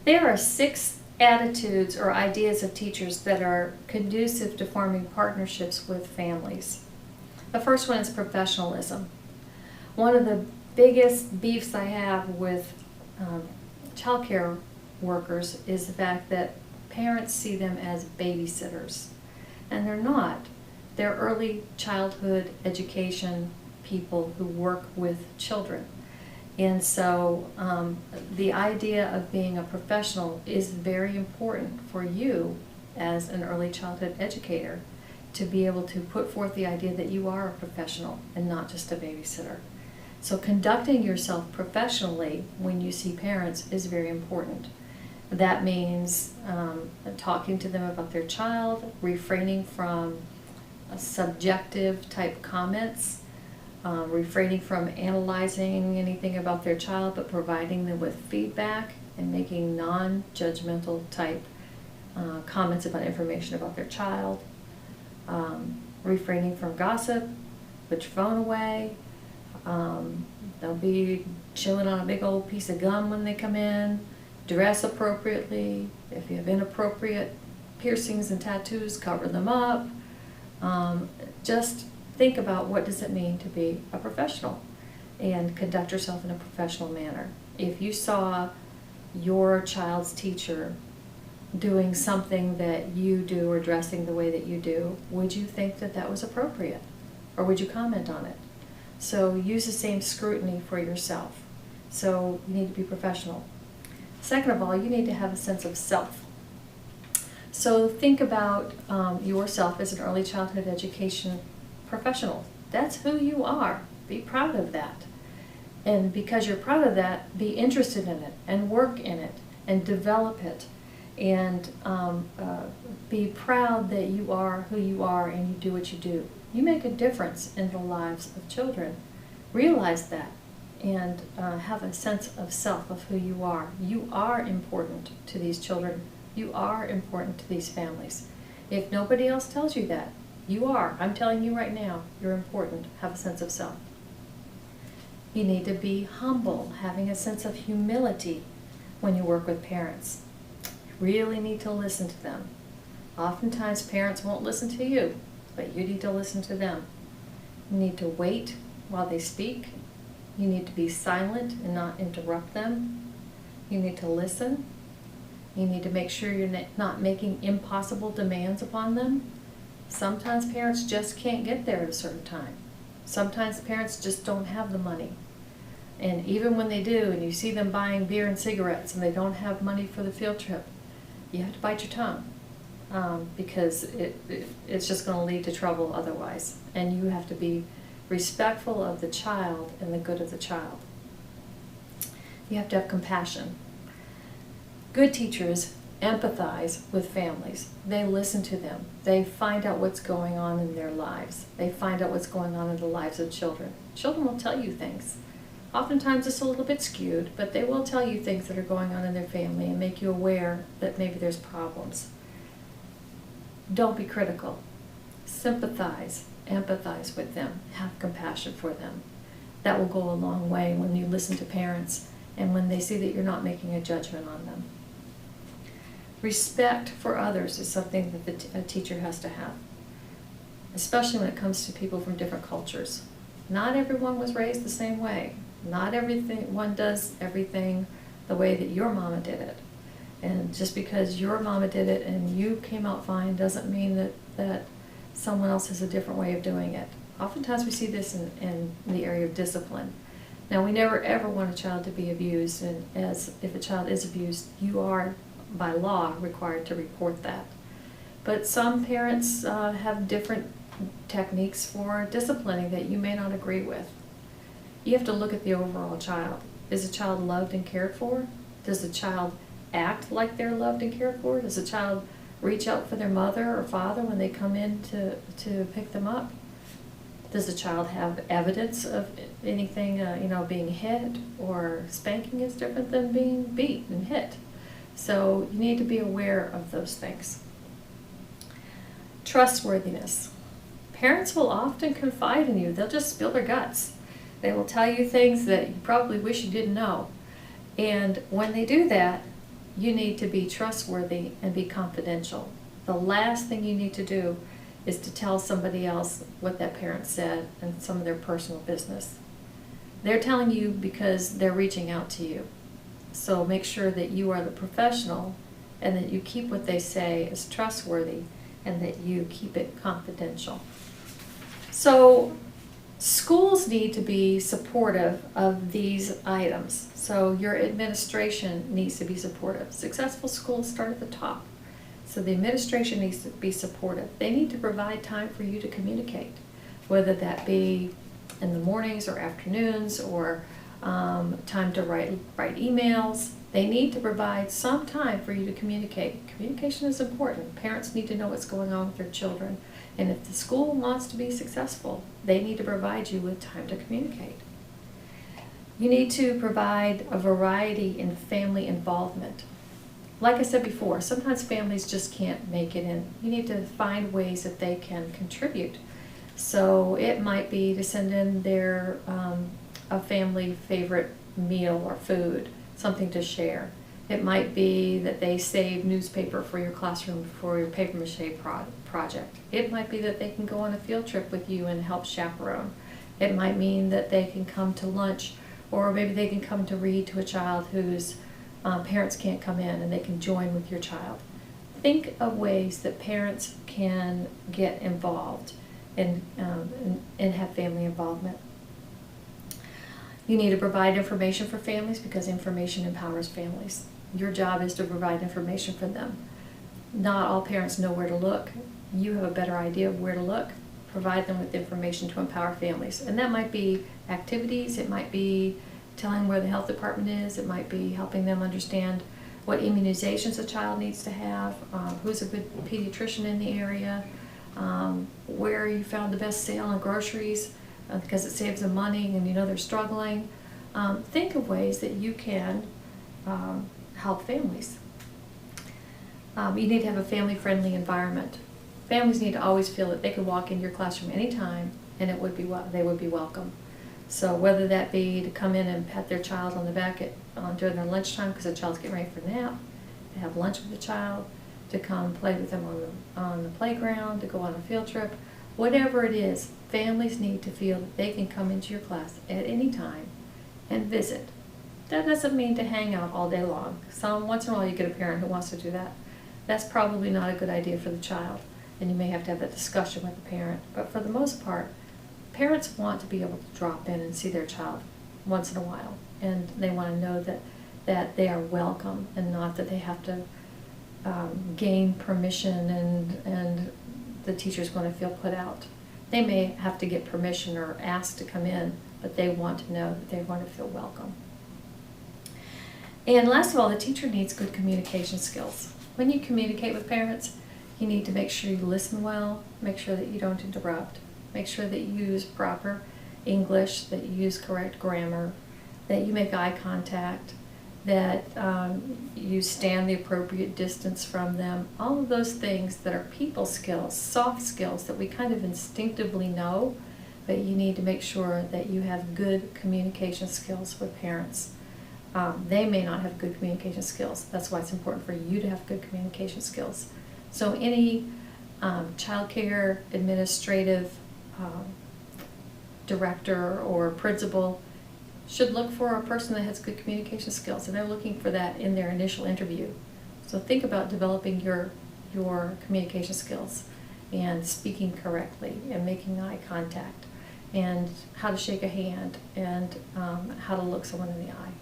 There are 6 attitudes or ideas of teachers that are conducive to forming partnerships with families. The first one is professionalism. One of the biggest beefs I have with childcare workers is the fact that parents see them as babysitters, and they're not. They're early childhood education people who work with children. And so the idea of being a professional is very important for you as an early childhood educator, to be able to put forth the idea that you are a professional and not just a babysitter. So conducting yourself professionally when you see parents is very important. That means talking to them about their child, refraining from subjective type comments, refraining from analyzing anything about their child, but providing them with feedback and making non-judgmental type comments about information about their child, refraining from gossip, put your phone away. They'll be chewing on a big old piece of gum when they come in. Dress appropriately. If you have inappropriate piercings and tattoos, cover them up. Just think about, what does it mean to be a professional, and conduct yourself in a professional manner. If you saw your child's teacher doing something that you do or dressing the way that you do, would you think that that was appropriate, or would you comment on it? So use the same scrutiny for yourself. So you need to be professional. Second of all, you need to have a sense of self. So think about yourself as an early childhood education professional. That's who you are. Be proud of that. And because you're proud of that, be interested in it and work in it and develop it. And be proud that you are who you are and you do what you do. You make a difference in the lives of children. Realize that, and have a sense of self, of who you are. You are important to these children. You are important to these families. If nobody else tells you that, you are. I'm telling you right now, you're important. Have a sense of self. You need to be humble, having a sense of humility when you work with parents. You really need to listen to them. Oftentimes parents won't listen to you, but you need to listen to them. You need to wait while they speak. You need to be silent and not interrupt them. You need to listen. You need to make sure you're not making impossible demands upon them. Sometimes parents just can't get there at a certain time. Sometimes parents just don't have the money. And even when they do, and you see them buying beer and cigarettes and they don't have money for the field trip, you have to bite your tongue, because it's just going to lead to trouble otherwise. And you have to be respectful of the child and the good of the child. You have to have compassion. Good teachers empathize with families. They listen to them. They find out what's going on in their lives. They find out what's going on in the lives of children. Children will tell you things. Oftentimes it's a little bit skewed, but they will tell you things that are going on in their family and make you aware that maybe there's problems. Don't be critical. Sympathize, empathize with them, have compassion for them. That will go a long way when you listen to parents and when they see that you're not making a judgment on them. Respect for others is something that a teacher has to have, especially when it comes to people from different cultures. Not everyone was raised the same way. Not everyone does everything the way that your mama did it. And just because your mama did it and you came out fine doesn't mean that someone else has a different way of doing it. Oftentimes we see this in the area of discipline. Now, we never ever want a child to be abused, and if a child is abused, you are by law required to report that. But some parents have different techniques for disciplining that you may not agree with. You have to look at the overall child. Is the child loved and cared for? Does the child act like they're loved and cared for? Does the child reach out for their mother or father when they come in to pick them up? Does the child have evidence of anything, being hit? Or spanking is different than being beat and hit. So you need to be aware of those things. Trustworthiness. Parents will often confide in you. They'll just spill their guts. They will tell you things that you probably wish you didn't know. And when they do that, you need to be trustworthy and be confidential. The last thing you need to do is to tell somebody else what that parent said and some of their personal business. They're telling you because they're reaching out to you. So make sure that you are the professional and that you keep what they say as trustworthy and that you keep it confidential. So schools need to be supportive of these items. So your administration needs to be supportive. Successful schools start at the top. So the administration needs to be supportive. They need to provide time for you to communicate, whether that be in the mornings or afternoons or time to write emails. They need to provide some time for you to communicate. Communication is important. Parents need to know what's going on with their children. And if the school wants to be successful, they need to provide you with time to communicate. You need to provide a variety in family involvement. Like I said before, sometimes families just can't make it in. You need to find ways that they can contribute. So it might be to send in their a family favorite meal or food, something to share. It might be that they save newspaper for your classroom for your paper mache project. It might be that they can go on a field trip with you and help chaperone. It might mean that they can come to lunch, or maybe they can come to read to a child whose parents can't come in and they can join with your child. Think of ways that parents can get involved and have family involvement. You need to provide information for families because information empowers families. Your job is to provide information for them. Not all parents know where to look. You have a better idea of where to look. Provide them with information to empower families. And that might be activities, it might be telling them where the health department is, it might be helping them understand what immunizations a child needs to have, who's a good pediatrician in the area, where you found the best sale on groceries because it saves them money and you know they're struggling. Think of ways that you can help families. You need to have a family-friendly environment. Families need to always feel that they could walk into your classroom anytime and they would be welcome. So whether that be to come in and pat their child on the back during their lunchtime because the child's getting ready for a nap, to have lunch with the child, to come play with them on the playground, to go on a field trip, whatever it is, families need to feel that they can come into your class at any time and visit. That doesn't mean to hang out all day long. Once in a while you get a parent who wants to do that. That's probably not a good idea for the child, and you may have to have that discussion with the parent. But for the most part, parents want to be able to drop in and see their child once in a while, and they want to know that they are welcome and not that they have to gain permission and the teacher's going to feel put out. They may have to get permission or ask to come in, but they want to know that they're going to feel welcome. And last of all, the teacher needs good communication skills. When you communicate with parents, you need to make sure you listen well, make sure that you don't interrupt, make sure that you use proper English, that you use correct grammar, that you make eye contact, that you stand the appropriate distance from them. All of those things that are people skills, soft skills that we kind of instinctively know, but you need to make sure that you have good communication skills with parents. They may not have good communication skills. That's why it's important for you to have good communication skills. So any child care administrative director or principal should look for a person that has good communication skills, and they're looking for that in their initial interview. So think about developing your communication skills and speaking correctly and making eye contact and how to shake a hand and how to look someone in the eye.